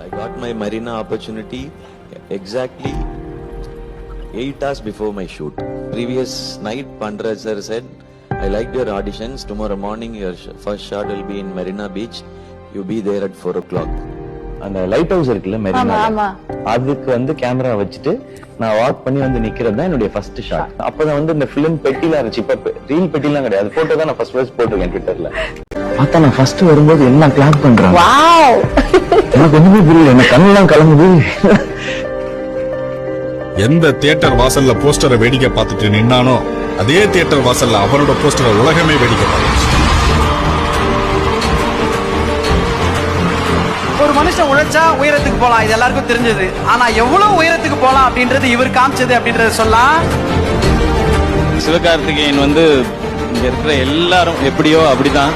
I got my Marina opportunity exactly 8 hours before my shoot. Previous night, Pandraj sir said, I liked your auditions. Tomorrow morning, your first shot will be in Marina Beach. You be there at 4 o'clock. அந்த light house இருக்குல்ல மெரினா, அதுக்கு வந்து camera வச்சுட்டு நான் walk பண்ணி வந்து நிக்கிறது தான் என்னுடைய ஃபர்ஸ்ட் ஷாட். அப்பதான் வந்து இந்த பிலிம் பெட்டிலாம் இருந்துச்சு, இப்ப ரீல் பெட்டிலாம் கிடையாது. போட்டோ தான் நான் ஃபர்ஸ்ட் போட்டிருக்கேன் ட்விட்டர்ல. பார்த்தா நான் ஃபர்ஸ்ட் வரும்போது எல்லாம் கிளாப் பண்றாங்க. எனக்கு ஒண்ணுமே புரியல, எனக்கு கண்ணெல்லாம் கலங்குது. எந்த தியேட்டர் வாசல்ல போஸ்டரை வேடிக்கை பார்த்துட்டு நின்னானோ அதே தியேட்டர் வாசல்ல அவரோட போஸ்டரை உலகமே வேடிக்கை பார்த்துச்சு. ஒரு மனுஷன் உழைச்சா உயரத்துக்கு போலாம், இது எல்லாருக்கும் தெரிஞ்சது. ஆனா எவ்வளவு உயரத்துக்கு போலாம் அப்படின்றது இவர் காமிச்சது அப்படின்றத சொல்லலாம். சிவகார்த்திகேயன் வந்து இங்க இருக்கிற எல்லாரும் எப்படியோ அப்படிதான்